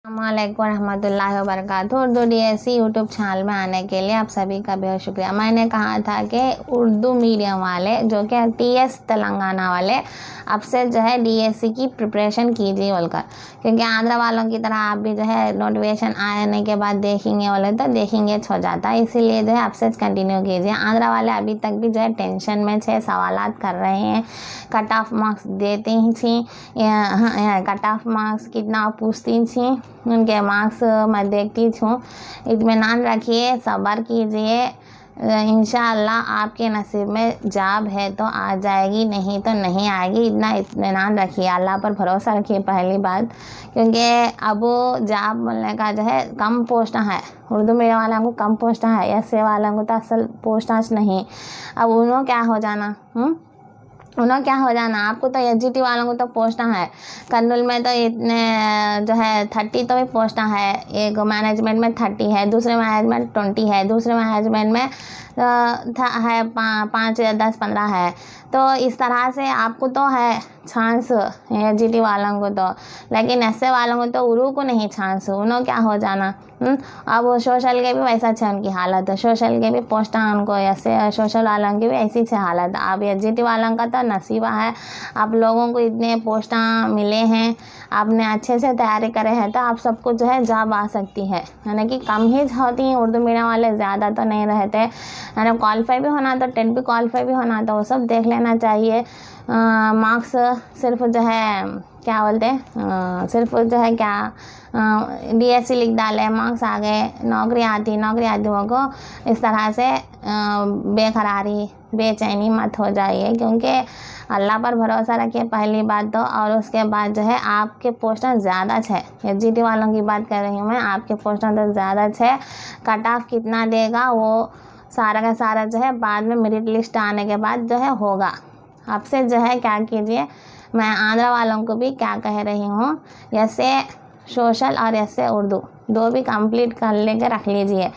अस्सलामुअलैकुम रहमतुल्लाहि व बरकातुहू। उर्दू डीएससी यूट्यूब चैनल में आने के लिए आप सभी का बेहद शुक्रिया। मैंने कहा था कि उर्दू मीडियम वाले जो कि टीएस तेलंगाना वाले अब से जो है डीएससी की प्रिपरेशन कीजिए बोलकर, क्योंकि आंध्र वालों की तरह आप भी जो है नोटिफिकेशन आने के बाद देखेंगे बोले तो देखेंगे हो जाता है, इसीलिए जो है अब से कंटिन्यू कीजिए। आंध्र वाले अभी तक भी जो है टेंशन में छः सवालात कर रहे हैं। कट ऑफ मार्क्स देती ही थी, कट ऑफ मार्क्स कितना पूछती थी, उनके मार्क्स मैं देखती हूँ। इत्मीनान रखिए, सब्र कीजिए, इंशाअल्लाह आपके नसीब में जॉब है तो आ जाएगी, नहीं तो नहीं आएगी। इतना इत्मीनान रखिए, अल्लाह पर भरोसा रखिए पहली बात, क्योंकि अब जॉब मिलने का जो है कम पोस्ट है। उर्दू मीडियम वालों को कम पोस्ट है, ऐसे वालों को तो असल पोस्ट नहीं। अब उन्होंने क्या हो जाना, उन्होंने क्या हो जाना, आपको तो एचजीटी वालों को तो पोस्ट है। कर्नूल में तो इतने जो है 30 तो भी पोस्ट है, एक मैनेजमेंट में 30 है, दूसरे मैनेजमेंट 20 है, दूसरे मैनेजमेंट में है 5 या 10 15 है। तो इस तरह से आपको तो है चांस एचजीटी वालों को तो, लेकिन ऐसे वालों को तो उर्दू को नहीं चांस। उन्होंने क्या हो जाना। अब सोशल के भी वैसा छे उनकी हालत है, सोशल के भी पोस्ट उनको ऐसे, सोशल वालों की भी ऐसी छे हालत। अब एचजीटी वालों का तो नसीबा है, आप लोगों को इतने पोस्ट मिले हैं, आपने अच्छे से तैयारी करे हैं तो आप सबको जो है जॉब आ सकती है। यानी कि कम ही होती हैं उर्दू मीडियम वाले, ज़्यादा तो नहीं रहते। यानी क्वालिफाई भी होना तो 10 भी क्वालिफाई भी होना तो वो सब देख लेना चाहिए। मार्क्स सिर्फ जो है क्या बोलते हैं, सिर्फ जो है क्या डीएससी लिख डाले, मार्क्स आ गए, नौकरी आती वो को इस तरह से बेकरारी बेचैनी मत हो जाइए, क्योंकि अल्लाह पर भरोसा रखिए पहली बात तो। और उसके बाद जो है आपके पोस्ट ज़्यादा है, एचजीटी वालों की बात कर रही हूँ मैं, आपके पोस्ट तो ज़्यादा है। कट ऑफ कितना देगा वो सारा का सारा जो है बाद में मेरिट लिस्ट आने के बाद जो है होगा। अब से जो है क्या कीजिए, मैं आंध्र वालों को भी क्या कह रही हूँ, जैसे सोशल और ऐसे उर्दू दो भी कंप्लीट कर लेके रख लीजिए।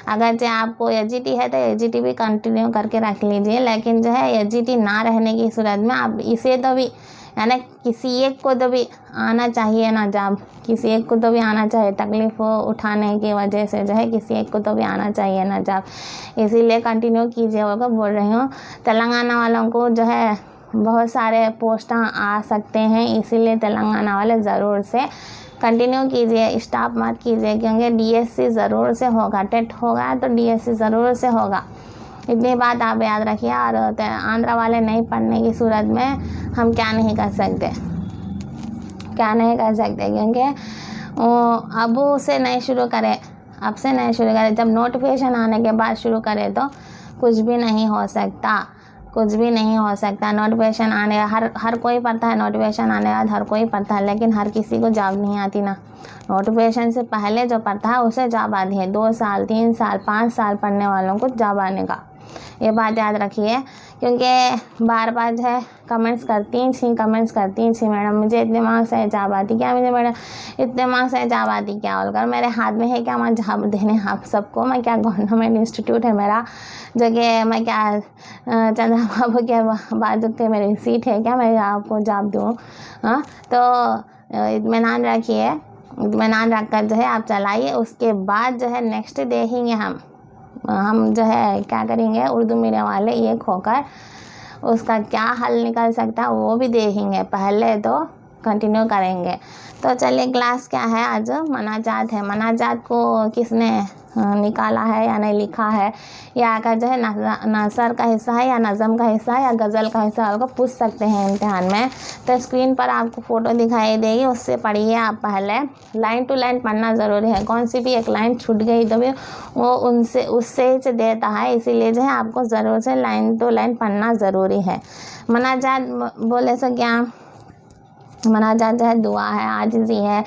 अगर जो आपको एचजीटी है तो एचजीटी भी कंटिन्यू करके रख लीजिए, लेकिन जो है एचजीटी ना रहने की सूरत में आप इसे तो भी यानी किसी एक को तो भी आना चाहिए ना जॉब, किसी एक को तो भी आना चाहिए। तकलीफ़ उठाने की वजह से जो है किसी एक को तो भी आना चाहिए ना जॉब, इसीलिए कंटिन्यू कीजिए होगा बोल रही हूँ। तेलंगाना वालों को जो है बहुत सारे पोस्ट आ सकते हैं, इसीलिए तेलंगाना वाले ज़रूर से कंटिन्यू कीजिए, स्टॉप मत कीजिए, क्योंकि डीएससी ज़रूर से होगा। टेट होगा तो डीएससी ज़रूर से होगा, इतनी बात आप याद रखिए। और आंध्र वाले नहीं पढ़ने की सूरत में हम क्या नहीं कर सकते, क्योंकि अब से नहीं शुरू करें, अब से नहीं शुरू करें, जब नोटिफिकेशन आने के बाद शुरू करें तो कुछ भी नहीं हो सकता, कुछ भी नहीं हो सकता। नोटिफिकेशन आने हर कोई पढ़ता है, नोटिफिकेशन आने के बाद हर कोई पढ़ता है, लेकिन हर किसी को जॉब नहीं आती ना। नोटिफिकेशन से पहले जो पढ़ता है उसे जॉब आती है, 2 साल 3 साल 5 साल पढ़ने वालों को जॉब आने का, ये बात याद रखिए। क्योंकि बार बार जो है कमेंट्स करती थी मैडम मुझे इतने मार्क्स है जॉब आती क्या, मुझे मैडम इतने मार्क्स है जॉब आती क्या बोलकर। मेरे हाथ में है क्या मैं जॉब देने आप सबको, मैं क्या गवर्नमेंट इंस्टीट्यूट है मेरा जो कि मैं क्या चंद्रा बाबू के बाजू के मेरी सीट है क्या मैं आपको जॉब दूँ। हाँ, तो इत्मीनान रखिए, इत्मीनान रख कर जो है आप चलाइए। उसके बाद जो है नेक्स्ट देखेंगे हम जो है क्या करेंगे, उर्दू मीडियम वाले एक होकर उसका क्या हल निकल सकता है वो भी देखेंगे, पहले तो कंटिन्यू करेंगे। तो चलिए क्लास क्या है आज, मनाजात है। मनाजात को किसने निकाला है या नहीं लिखा है, या आकर जो है नसर का हिस्सा है या नज़म का हिस्सा है या गज़ल का हिस्सा है, पूछ सकते हैं इम्तिहान में। तो स्क्रीन पर आपको फ़ोटो दिखाई देगी, उससे पढ़िए आप। पहले लाइन टू लाइन पढ़ना ज़रूरी है, कौन सी भी एक लाइन छूट गई तो भी वो उससे ही देता है, इसीलिए जो है आपको ज़रूर से लाइन टू लाइन पढ़ना ज़रूरी है। मनाजात बोले सो क्या, मनाजात जो है दुआ है, आजिज़ी है,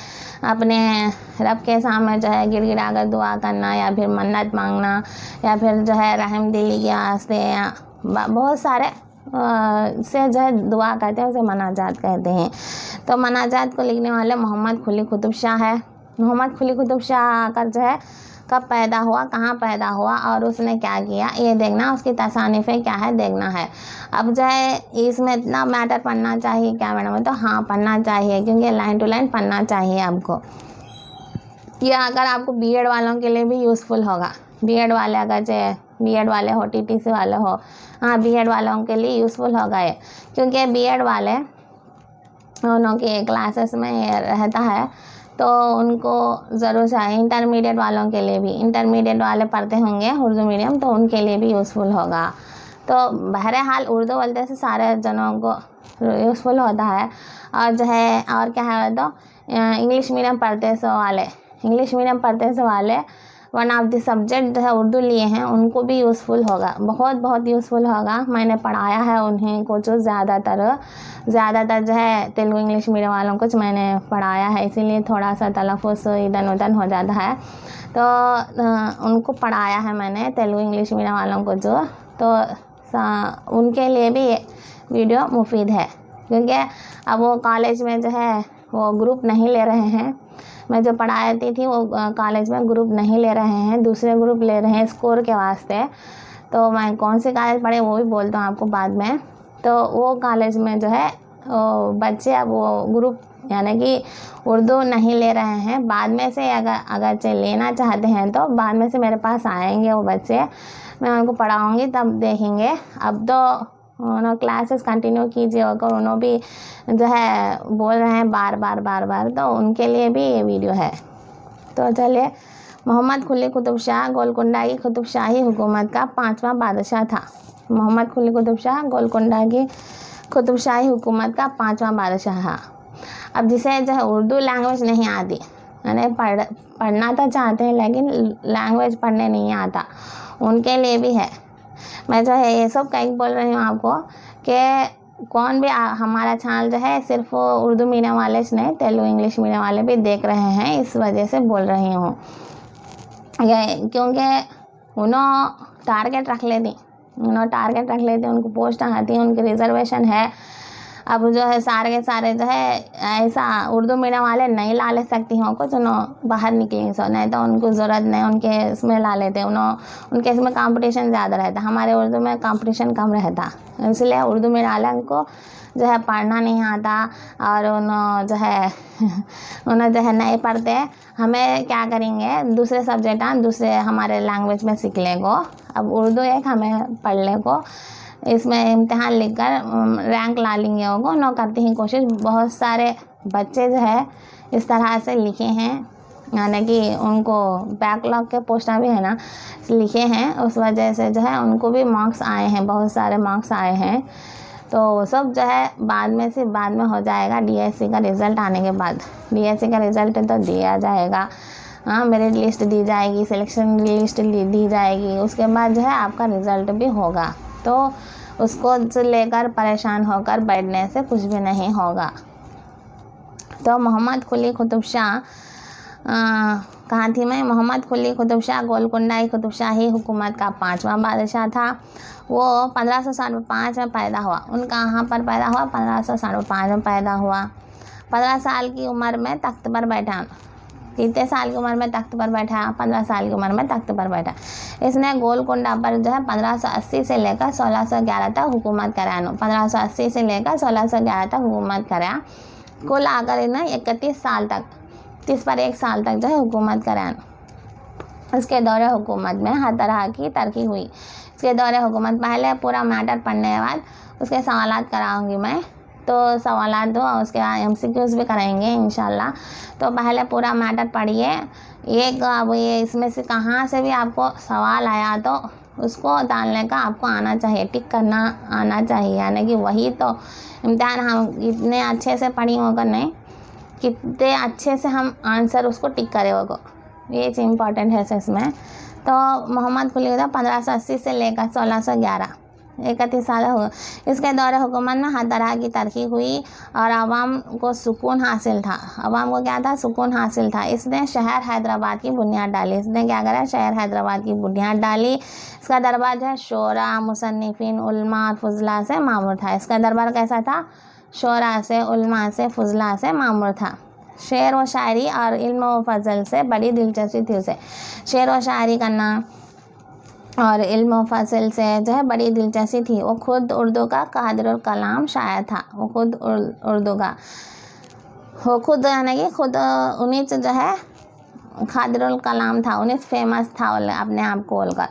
अपने रब के सामने जो है गिड़गिड़ा कर दुआ करना, या फिर मन्नत मांगना, या फिर जो है रहम दिली के वास्ते, या बहुत सारे से जो है दुआ करते हैं, उसे मनाजात कहते हैं। तो मनाजात को लिखने वाले मोहम्मद कुली कुतुब शाह है। मोहम्मद कुली कुतुब शाह आकर जो है कब पैदा हुआ, कहाँ पैदा हुआ और उसने क्या किया ये देखना, उसकी तसानीफ़ें क्या है देखना है। अब जो है इसमें इतना मैटर पढ़ना चाहिए क्या मैडम, तो हाँ पढ़ना चाहिए, क्योंकि लाइन टू लाइन पढ़ना चाहिए आपको। ये अगर आपको बीएड वालों के लिए भी यूज़फुल होगा। बीएड वाले अगर चाहे बीएड वाले हो, टीटीसी वाले हो, हाँ बीएड वालों के लिए यूज़फुल होगा ये, क्योंकि बीएड वाले उनके क्लासेस में रहता है तो उनको ज़रूर चाहिए। इंटरमीडिएट वालों के लिए भी, इंटरमीडिएट वाले पढ़ते होंगे उर्दू मीडियम तो उनके लिए भी यूज़फुल होगा। तो बहरहाल उर्दू बोलते से सारे जनों को यूज़फुल होता है। और जो है और क्या है तो इंग्लिश मीडियम पढ़ते से वाले, इंग्लिश मीडियम पढ़ते से वाले वन ऑफ द सब्जेक्ट जो है उर्दू लिए हैं उनको भी यूज़फुल होगा, बहुत बहुत यूज़फुल होगा। मैंने पढ़ाया है उन्हें को जो ज़्यादातर जो है तेलुगु इंग्लिश मीडियम वालों को मैंने पढ़ाया है, इसीलिए थोड़ा सा तलफ़ुज़ इधर उधर हो जाता है। तो उनको पढ़ाया है मैंने तेलुगु इंग्लिश मीडियम वालों को जो, तो उनके लिए भी ये वीडियो मुफीद है, क्योंकि अब वो कॉलेज में जो है वो ग्रुप नहीं ले रहे हैं। मैं जो पढ़ाती थी वो कॉलेज में ग्रुप नहीं ले रहे हैं, दूसरे ग्रुप ले रहे हैं स्कोर के वास्ते। तो मैं कौन से कॉलेज पढ़े वो भी बोलता हूँ आपको बाद में। तो वो कॉलेज में जो है वो बच्चे अब वो ग्रुप यानी कि उर्दू नहीं ले रहे हैं। बाद में से अगर लेना चाहते हैं तो बाद में से मेरे पास आएंगे वो बच्चे, मैं उनको पढ़ाऊँगी तब देखेंगे। अब तो उन्होंने क्लासेस कंटिन्यू कीजिए और उन्होंने भी जो है बोल रहे हैं बार बार, तो उनके लिए भी ये वीडियो है। तो चलिए, मोहम्मद कुली कुतुब शाह गोलकुंडा की कुतुब शाही हुकूमत का 5वां बादशाह था। मोहम्मद कुली कुतुब शाह गोलकुंडा की कुतुब शाही हुकूमत का 5वां बादशाह था। अब जिसे जो है उर्दू लैंग्वेज नहीं आती, यानी पढ़ना तो चाहते हैं लेकिन लैंग्वेज पढ़ने नहीं आता, उनके लिए भी है। मैं जो है ये सब कहीं बोल रही हूँ आपको कि कौन भी हमारा चैनल जो है सिर्फ उर्दू मीडियम वाले से नहीं, तेलुगु इंग्लिश मीडियम वाले भी देख रहे हैं, इस वजह से बोल रही हूँ। क्योंकि उन्होंने टारगेट रख लेती, उनको पोस्ट आती, उनकी रिजर्वेशन है। अब जो है सारे के सारे जो है ऐसा उर्दू मीडियम वाले नहीं ला ले सकती हों कुछ, उन्होंने बाहर निकलेंगे सो, नहीं तो उनको ज़रूरत नहीं, उनके इसमें ला लेते, उनके इसमें कंपटीशन ज़्यादा रहता, हमारे उर्दू में कंपटीशन कम रहता, इसलिए उर्दू मीडियम वाले को जो है पढ़ना नहीं आता और उन्हें जो है नहीं पढ़ते। हमें क्या करेंगे, दूसरे सब्जेक्ट दूसरे हमारे लैंग्वेज में सीख लेंगे। अब उर्दू एक हमें पढ़ ले को, इसमें इम्तिहान लिखकर रैंक ला लेंगे होगा, न करती हैं कोशिश। बहुत सारे बच्चे जो है इस तरह से लिखे हैं, यानी कि उनको बैकलॉग के पोस्टर भी है ना लिखे हैं, उस वजह से जो है उनको भी मार्क्स आए हैं, बहुत सारे मार्क्स आए हैं। तो सब जो है बाद में हो जाएगा, डीएससी का रिज़ल्ट आने के बाद। डीएससी का रिज़ल्ट तो दिया जाएगा, हाँ मेरिट लिस्ट दी जाएगी, सिलेक्शन लिस्ट दी जाएगी, उसके बाद जो है आपका रिज़ल्ट भी होगा। तो उसको लेकर परेशान होकर बैठने से कुछ भी नहीं होगा। तो मोहम्मद कुली कुतुब शाह कहाँ थी मैं, मोहम्मद कुली कुतुब शाह गोलकुंडा की कुतुब शाही हुकूमत का 5वां बादशाह था। वो 1565 में पैदा हुआ। उनका कहाँ पर पैदा हुआ, 1565 में पैदा हुआ। 15 साल की उम्र में तख्त पर बैठा, कितने साल की उम्र में तख्त पर बैठा, 15 साल की उम्र में तख्त पर बैठा। इसने गोलकुंडा पर जो है 1580 से लेकर 1611 तक हुकूमत कराया। 1580 से लेकर 1611 तक हुकूमत कराया। कुल आकर इन्हें 31 साल तक, 30 पर 1 साल तक जो है हुकूमत कराया। इसके दौरे हुकूमत में हर तरह की तरक्की हुई। इसके दौरे हुकूमत, पहले पूरा मैटर पढ़ने के बाद उसके सवालात कराऊंगी मैं, तो सवालात दो, उसके बाद MCQs भी कराएंगे इंशाल्लाह। तो पहले पूरा मैटर पढ़िए। एक अब ये इसमें से कहाँ से भी आपको सवाल आया तो उसको डालने का आपको आना चाहिए, टिक करना आना चाहिए, यानी कि वही तो इम्तिहान। हम इतने अच्छे से पढ़ी होगा नहीं, कितने अच्छे से हम आंसर उसको टिक करे होगा, ये चीज़ इम्पॉर्टेंट है इसमें। तो मोहम्मद कुली 1580 से लेकर 1611, 31 साल हुआ। इसके दौरे हुकूमत में हर तरह की तरक्की हुई और आवाम को सुकून हासिल था। आवाम को क्या था, सुकून हासिल था। इसने शहर हैदराबाद की बुनियाद डाली। इसने क्या करा, शहर हैदराबाद की बुनियाद डाली। इसका दरबार जो है शोरा, मुसन्निफिन, उलमा और फजला से मामूर था। इसका दरबार कैसा था, शोरा से, उलमा से, फजला से मामूर था। शेर व शायरी और इल्म व फजल से बड़ी दिलचस्पी थी उसे। शेर व शायरी करना और इल्म व फजल से जो है बड़ी दिलचस्पी थी। वो खुद उर्दू का कादिरुल कलाम शायर था। वो खुद उर्दू का, वो खुद यानी कि खुद उन्हीं से जो है खादिरुल कलाम था, 19 फेमस था अपने आप को बोलकर।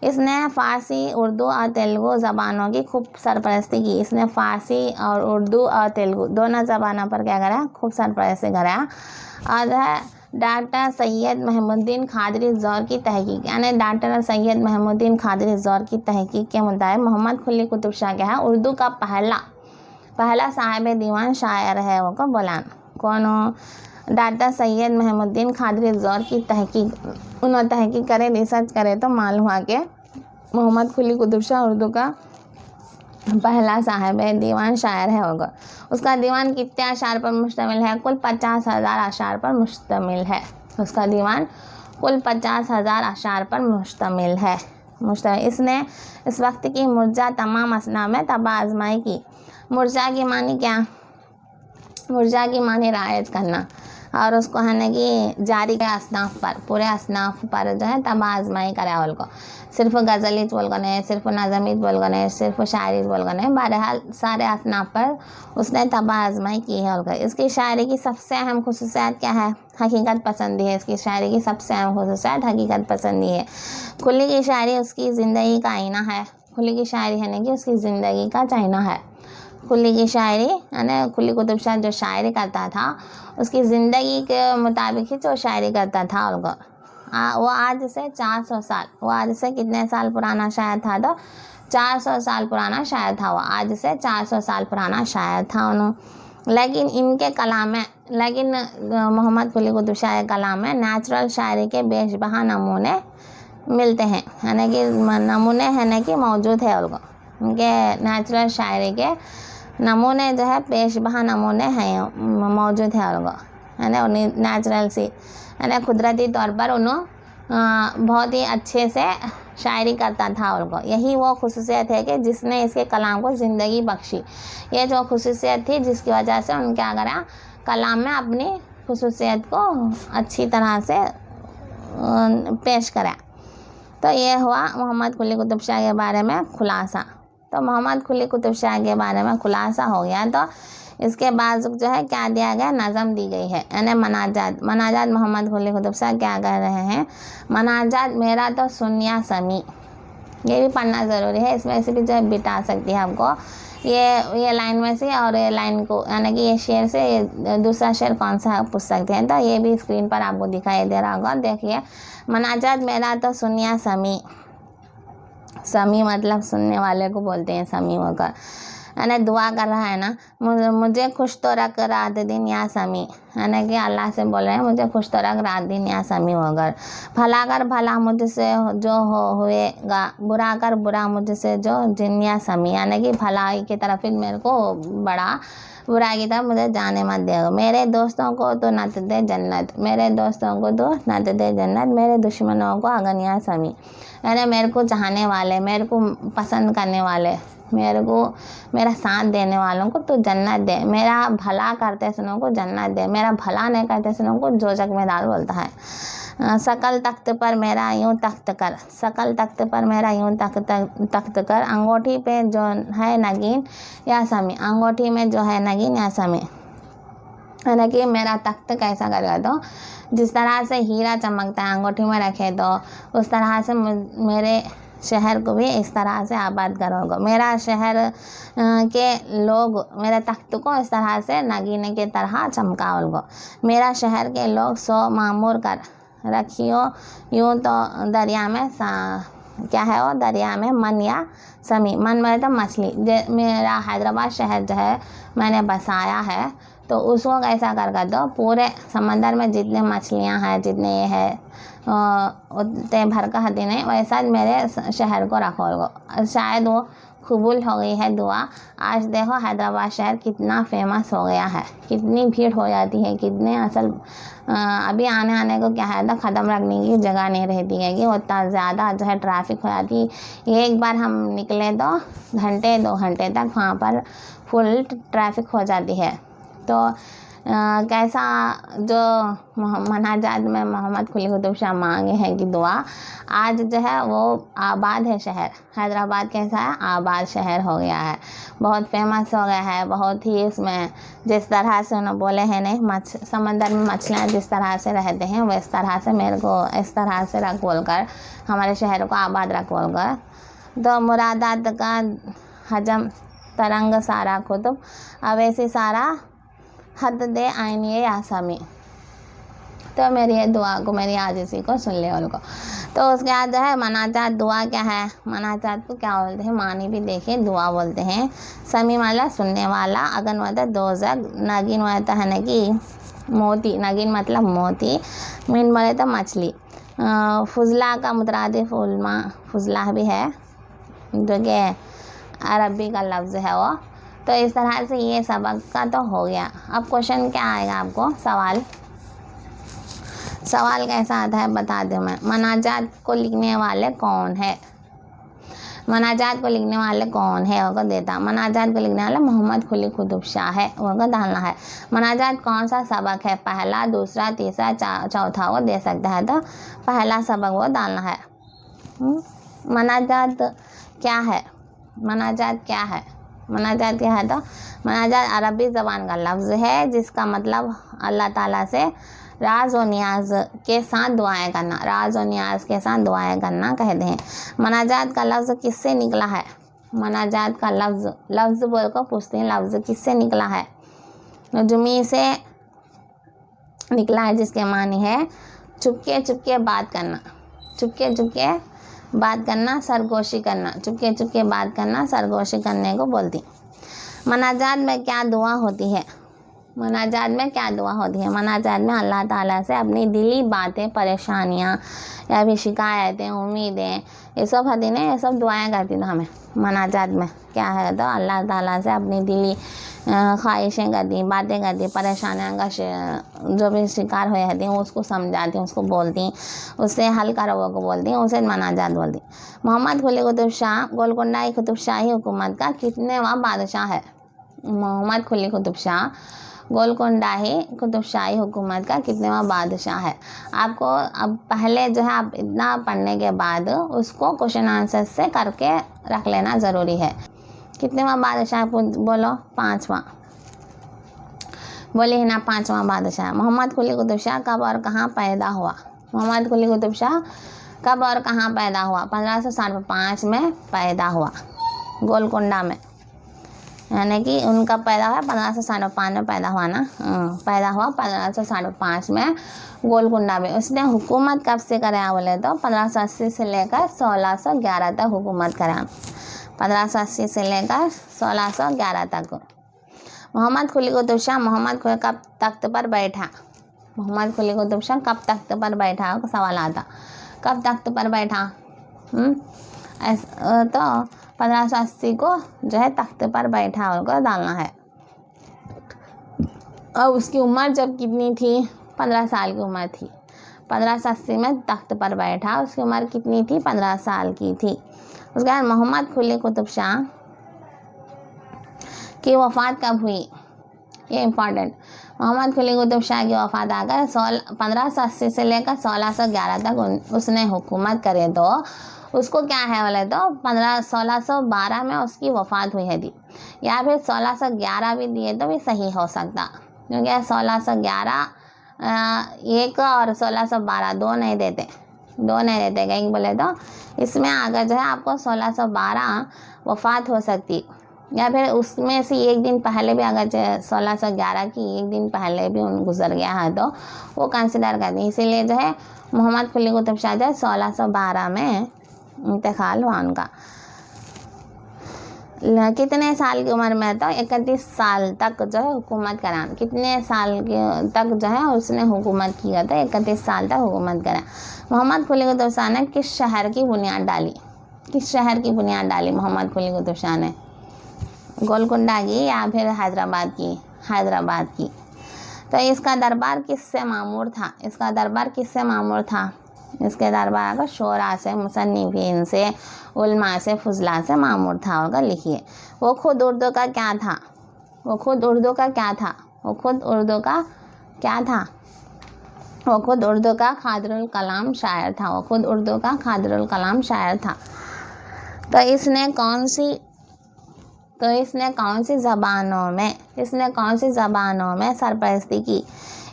इसने फ़ारसी, उर्दू और तेलुगु ज़बानों की खूब सरपरस्ती की। इसने फ़ारसी और उर्दू और तेलुगु दोनों ज़बानों पर क्या करा, खूब सरपरस्ती करा। और जो है डॉक्टर सैयद महमूद्दीन क़ादरी ज़ौर की तहकीक, यानी डॉक्टर सैयद महमूद्दीन क़ादरी ज़ौर की तहकीक के मुताबिक मोहम्मद कुली कुतुब शाह क्या है, उर्दू का पहला साहिब दीवान शायर है। वो को बोला कौन हो, डॉक्टर सैयद महमूद्दीन क़ादरी ज़ौर की तहकीक, उन्होंने तहकीक करे, रिसर्च करे तो मालूम हुआ कि मोहम्मद कुली कुतुब शाह उर्दू का पहला साहिब दीवान शायर है होगा। उसका दीवान कितने अशार पर मुश्तमिल है, कुल 50,000 अशार पर मुश्तमिल है। उसका दीवान कुल 50,000 अशार पर मुश्तमिल है। इसने इस वक्त की मुर्जा तमाम असनाफ में तबा आजमाई की। मुर्जा की मानी क्या, मुर्जा की मानी रायज करना, और उसको है ना कि जारी के असनाफ पर, पूरे असनाफ पर जो है तबा आजमाई करा। उनको सिर्फ गज़लीत बोल गए, सिर्फ नज़मीत बोल गए, सिर्फ शायरी बोल गए, बहरहाल सारे असनाफ पर उसने तबा आजमाई की है। उनका इसकी शायरी की सबसे अहम खुसूसियत क्या है, हकीकत पसंदी है। इसकी शायरी की सबसे अहम खुसूसियत हकीकत पसंदी है। कुली की शायरी उसकी ज़िंदगी का आईना है। कुली की शायरी है ना कि उसकी ज़िंदगी का आईना है। कुली की शायरी यानी कुली कुतुब शाह जो शायरी करता था उसकी ज़िंदगी के मुताबिक ही जो शायरी करता था। उनको वो आज से 400 साल, वो आज से कितने साल पुराना शायर था, तो 400 साल पुराना शायर था। वो आज से 400 साल पुराना शायर था उन्होंने। लेकिन इनके कलाम में, लेकिन मोहम्मद कुली कुतुब शाह के कलाम में नेचुरल शायरी के बेशबहा नमूने मिलते हैं, यानी कि नमूने है ना कि मौजूद है। उनके नेचुरल शायरी के नमूने जो है बेशबहा नमूने हैं, मौजूद है। यानी नेचुरल सी यानी कुदरती तौर पर उन्होंने बहुत ही अच्छे से शायरी करता था। उनको यही वो खुसूसियत है कि जिसने इसके कलाम को ज़िंदगी बख्शी। ये जो खुसूसियत थी जिसकी वजह से उनके अगर कलाम में अपनी खुसूसियत को अच्छी तरह से पेश करा। तो ये हुआ मोहम्मद कुली कुतुब शाह के बारे में खुलासा। तो मोहम्मद कुली कुतुब शाह के बारे में खुलासा हो गया। तो इसके बाद जो है क्या दिया गया, नज़म दी गई है, यानी मनाजात मोहम्मद कुली कुतुब शाह क्या कह रहे हैं, मनाजात मेरा तो सुनिया समी, ये भी पढ़ना ज़रूरी है। इसमें से भी जो है बिटा सकती है आपको ये लाइन में से, और ये लाइन को यानी कि ये शेर से ये दूसरा शेर कौन सा है पूछ सकते हैं। तो ये भी स्क्रीन पर आपको दिखाई दे रहा होगा, देखिए। मनाजात मेरा तो सुनिया समी, समी मतलब सुनने वाले को बोलते हैं समी होकर, यानी दुआ कर रहा है ना, मुझे खुश तो रख रात दिन या समी, यानी कि अल्लाह से बोल रहे हैं मुझे खुश तो रख रात दिन या समी होकर। भला कर भला मुझसे जो हुएगा, बुरा कर बुरा मुझसे जो जिन या समी, यानी कि भलाई की तरफ ही मेरे को बढ़ा, बुराई की तरफ मुझे जाने मत देगा। मेरे दोस्तों को तो नत दे जन्नत, मेरे दोस्तों को तो नत दे जन्नत, मेरे दुश्मनों को अगनिया समी, यानी मेरे को चाहने वाले, मेरे को पसंद करने वाले, मेरे को मेरा साथ देने वालों को तो जन्नत दे, मेरा भला करते सुनों को जन्नत दे, मेरा भला नहीं करते सुनों को दोज़ख में डाल बोलता है। सकल तख्त पर मेरा यूं तख्त कर, सकल तख्त पर मेरा यूं तख्त कर, अंगूठी पे जो है नगीन या समी, अंगूठी में जो है नगीन या समी, यानी कि मेरा तख्त कैसा करेगा, तो जिस तरह से हीरा चमकता है अंगूठी में रखे तो उस तरह से मेरे शहर को भी इस तरह से आबाद करोगे। मेरा शहर के लोग मेरे तख्त को इस तरह से नगीने की तरह चमकाओगे। मेरा शहर के लोग सो मामूर कर रखियो यूँ तो दरिया में क्या है वो, दरिया में मन या समी, मन में तो मछली, मेरा हैदराबाद शहर जो है मैंने बसाया है तो उसको कैसा कर दो, पूरे समंदर में जितने मछलियाँ हैं, जितने ये है उतने भर का हदी नहीं, वैसा मेरे शहर को रखोगे। शायद वो कबूल हो गई है दुआ। आज देखो हैदराबाद शहर कितना फेमस हो गया है, कितनी भीड़ हो जाती है, कितने अभी आने को क्या है तो ख़त्म रखने की जगह नहीं रहती है कि उतना ज़्यादा जो है ट्रैफिक हो जाती है। एक बार हम निकले तो घंटे 2 घंटे तक वहाँ पर फुल ट्रैफिक हो जाती है। तो कैसा जो मनाजात में मोहम्मद कुली कुतुब शाह मांगे हैं कि दुआ, आज जो है वो आबाद है शहर, हैदराबाद कैसा है, आबाद शहर हो गया है, बहुत फेमस हो गया है, बहुत ही उसमें जिस तरह से उन्होंने बोले हैं नहीं समंदर में मछलियाँ जिस तरह से रहते हैं वो इस तरह से मेरे को इस तरह से रख बोल कर हमारे शहर को आबाद रख बोल कर। तो मुरादात का हजम तरंग सारा कुतुब अवैसी सारा हद दे आइनिए आसामी। तो मेरी ये दुआ को मेरी आजिज़ी को सुन ले उनको। तो उसके बाद जो है मनाजात दुआ क्या है, मनाजात को क्या बोलते हैं, मानी भी देखिए दुआ बोलते हैं। समी वाला सुनने वाला, अगन वाला दोजक, नागिन वाला है ना कि मोती, नागिन मतलब मोती, मीन बोले तो मछली, फुजला का मुतरादिफ उल्मा फुजला भी है जो कि अरबी का लफ्ज़ है वो। तो इस तरह से ये सबक का तो हो गया। अब क्वेश्चन क्या आएगा आपको, सवाल कैसा आता है बता दूँ मैं। मनाजात को लिखने वाले कौन है, मनाजात को लिखने वाले कौन है वो को देता। मनाजात को लिखने वाला मोहम्मद कुली कुतुब शाह है, वो को डालना है। मनाजात कौन सा सबक है, पहला, दूसरा, तीसरा, चौथा वो दे सकता है, तो पहला सबक वो डालना है। मनाजात क्या है, मनाजात क्या है, मनाजात क्या है, तो मनाजात अरबी ज़बान का लफ्ज़ है जिसका मतलब अल्लाह ताला से राज और नियाज के साथ दुआएं करना, राज और नियाज के साथ दुआएं करना कहते हैं। मनाजात का लफ्ज़ किससे निकला है, मनाजात का लफ्ज़ बोल को पूछते हैं लफ्ज़ किससे निकला है। नजुमी से निकला है जिसके मानी है चुपके चुपके बात करना, चुपके चुपके बात करना, सरगोशी करना, चुपके चुपके बात करना, सरगोशी करने को बोलती। मनाजात में क्या दुआ होती है, मनाजात में क्या दुआ होती है, मनाजात में अल्लाह ताला से अपनी दिली बातें, परेशानियाँ या भी शिकायतें, उम्मीदें, ये सब होती ना, ये सब दुआएं करती थी हमें। मनाजात में क्या है, तो अल्लाह ताला से अपनी दिली ख्वाहिशें करती, बातें करती, परेशानियाँ का जो भी शिकार हो जाती हैं उसको समझाती, उसको बोलती, उससे हल करो वो को बोलती, उसे मनाजात बोलती। मोहम्मद कुली कुतुब शाह गोलकुंडा की कुतुब शाही हुकूमत का कितनेवां बादशाह है, मोहम्मद कुली कुतुब शाह गोलकुंडा ही कुतुब शाही हुकूमत का कितनेवां बादशाह है। आपको अब पहले जो है आप इतना पढ़ने के बाद उसको क्वेश्चन आंसर से करके रख लेना ज़रूरी है। कितनेवां बादशाह बोलो, पाँचवां, बोले है ना, पाँचवां बादशाह। मोहम्मद कुली कुतुब शाह कब और कहाँ पैदा हुआ, मोहम्मद कुली कुतुब शाह कब और कहाँ पैदा हुआ, 1505 में पैदा हुआ गोलकुंडा में, यानी कि उनका पैदा हुआ 1505 में पैदा हुआ ना, पैदा हुआ 1505 में गोलकुंडा में। उसने हुकूमत कब से कराया बोले तो 1580 से लेकर 1611 तक हुकूमत कराया, 1580 से लेकर 1611 तक। मोहम्मद कुली कुतुब शाह कब तख्त पर बैठा, मोहम्मद कुली कुतुब शाह कब तख्त पर बैठा, सवाल आता कब तख्त पर बैठा। तो 1580 को जो है तख्त पर बैठा उनको डालना है। और उसकी उम्र जब कितनी थी, 15 साल की उम्र थी। 1580 में तख्त पर बैठा, उसकी उम्र कितनी थी, 15 साल की थी। उसके बाद मोहम्मद कुली कुतुब शाह की वफ़ात कब हुई, ये इम्पॉर्टेंट। मोहम्मद कुली कुतुब शाह की वफ़ात आकर 1580 से लेकर 1611 तक उसने हुकूमत करे, तो उसको क्या है बोले तो 1612 में उसकी वफ़ात हुई है थी, या फिर 1611 भी दिए तो भी सही हो सकता, क्योंकि 1611 एक और 1612 दो नहीं देते कहीं बोले तो इसमें अगर जो है आपको 1612 वफ़ात हो सकती, या फिर उसमें से एक दिन पहले भी अगर 1611 की एक दिन पहले भी उन गुजर गया है तो वो कंसिडर करती। इसीलिए जो है मोहम्मद कुली कुतुब शाह जो है 1612 में इंतकाल हुआ उनका। कितने साल की उम्र में, तो 31 साल तक जो है हुकूमत करा, कितने साल के तक जो है उसने हुकूमत किया, तो 31 साल तक हुकूमत करा। मोहम्मद कुली कुतुब शाह ने किस शहर की बुनियाद डाली, किस शहर की बुनियाद डाली मोहम्मद कुली कुतुब शाह ने, गोलकुंडा की या फिर हैदराबाद की, हैदराबाद की। तो इसका दरबार किससे मामूर था, इसका दरबार किससे मामूर था, इसके दरबार का शोरा से, मुसन्निफीन से, उल्मा से, फुजला से मामूर था होगा, लिखिए। वो खुद उर्दू का क्या था, वो खुद उर्दू का क्या था, वो खुद उर्दू का क्या था? वो खुद उर्दू का खादरुल कलाम शायर था। वो खुद उर्दू का खादरुल कलाम शायर था। तो इसने कौन सी ज़बानों में सरपरस्ती की?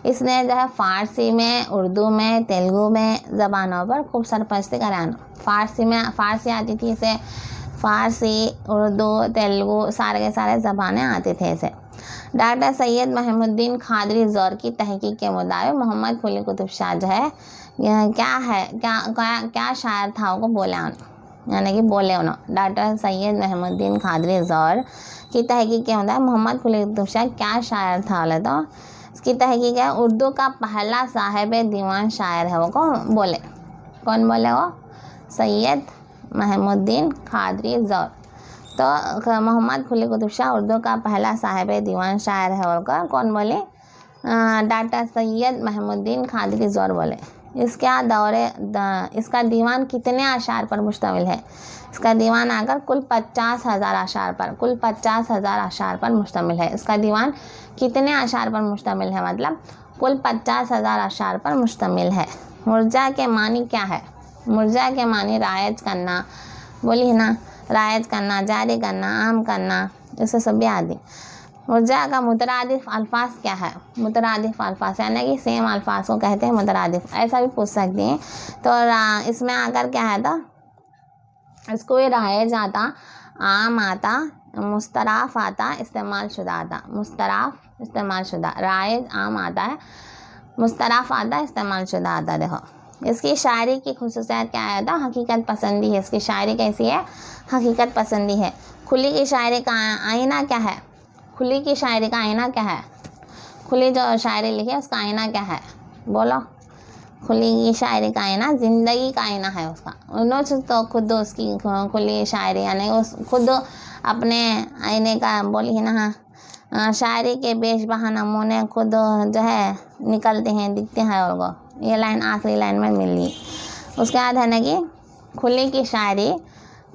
इसने जो है फ़ारसी में, उर्दू में, तेलुगु में ज़बानों पर खूब सरपरस्ती कराना। फ़ारसी आती थी इसे, फ़ारसी, उर्दू, तेलुगु सारे के सारे ज़बानें आती थे इसे। डॉक्टर सैयद महमूद्दीन खादरी ज़ौर की तहकीक के मुताबिक मोहम्मद कुली कुतुब शाह जो है क्या शायर था वो बोले उन्होंने। डॉक्टर सैयद महमूद्दीन खादरी ज़ौर की तहकीक के मुताबिक मोहम्मद कुली कुतुब शाह क्या शायर था बोले तो इसकी तहकीक है उर्दू का पहला साहिब दीवान शायर है। वो कौन बोले? वो सैयद महमूद्दीन खादरी ज़ौर। तो मोहम्मद कुली कुतुब शाह उर्दू का पहला साहिब दीवान शायर है बोलकर कौन बोले? डॉक्टर सैयद महमूद्दीन खादरी ज़ौर बोले। इसका दीवान कितने अशार पर मुश्तमिल है? इसका दीवान आकर कुल 50,000 अशार पर मुश्तमिल है। इसका दीवान कितने अशार पर मुश्तमिल है? मतलब कुल 50,000 अशार पर मुश्तमिल है। मुर्जा के मानी क्या है? मुर्जा के मानी रायज करना, बोली ना, रायज करना, जारी करना, आम करना, इसे सब याद है। मुर्जा का मुतरादिफ अल्फाज क्या है? मुतरादिफ अल्फाज यानी कि सेम अल्फाज को कहते हैं मुतरादिफ। ऐसा भी पूछ सकती हैं। तो इसमें आकर क्या है? तो इसको भी रायज आता, आम आता, मुस्तराफ आता, इस्तेमाल शुदा आता। मुस्तराफ, इस्तेमाल शुदा। रायज आम आता है, मुस्तराफ आता है, इस्तेमाल शुदा आता है। देखो इसकी शायरी की खुसूसियत क्या है? तो हकीकत पसंदी है। इसकी शायरी कैसी है? हकीकत पसंदी है। खुली की शायरी का आईना क्या है? खुली की शायरी का आईना क्या है? खुली जो शायरी लिखी है उसका आईना क्या है? बोलो। खुली की शायरी का आईना ज़िंदगी का आईना है उसका। उन्होंने तो खुद उसकी खुली शायरी यानी उस खुद अपने आईने का बोली है ना। शायरी के बेशबहा नमूने खुद जो है निकलते हैं, दिखते हैं। और ये लाइन आखिरी लाइन में मिली। उसके बाद है ना कि खुली की शायरी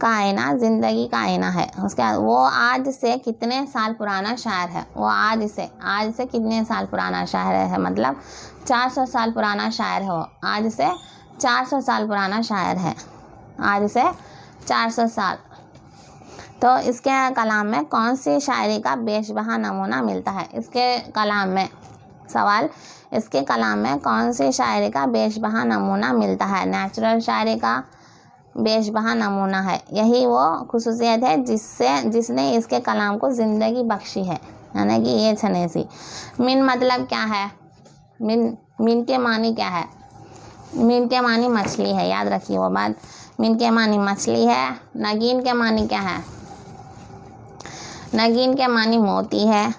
का आईना ज़िंदगी का आईना है। उसके बाद वो आज से कितने साल पुराना शायर है? वो आज से कितने साल पुराना शायर है? मतलब 400 साल पुराना शायर है वो। आज से 400 साल पुराना शायर है। आज से 400 साल। तो इसके कलाम में कौन सी शायरी का बेशबहा नमूना मिलता है? इसके कलाम में सवाल, इसके कलाम में कौन सी शायरी का बेशबहा नमूना मिलता है? नेचुरल शायरी का बेशबहा नमूना है। यही वो खुसूसियत है जिसने इसके कलाम को ज़िंदगी बख्शी है। यानी कि ये छने सी। मिन मतलब क्या है? मिन के मानी क्या है? मिन के मानी मछली है, याद रखिए वो बात। मिन के मानी मछली है। नगीन के मानी क्या है? नगीन के मानी मोती है।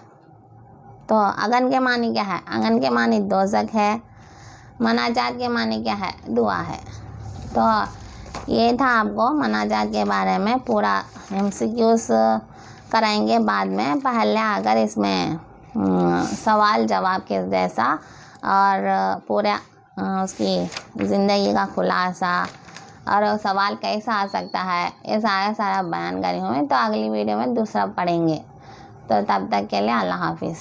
तो अगन के मानी क्या है? अगन के मानी दोज़ख है। मनाजात के मानी क्या है? दुआ है। तो ये था आपको मनाजात के बारे में पूरा MCQs कराएंगे बाद में। पहले अगर इसमें सवाल जवाब के जैसा और पूरा उसकी ज़िंदगी का खुलासा और सवाल कैसा आ सकता है, ये सारा बयान करी हूँ। तो अगली वीडियो में दूसरा पढ़ेंगे। तो तब तक के लिए अल्लाह हाफिज़।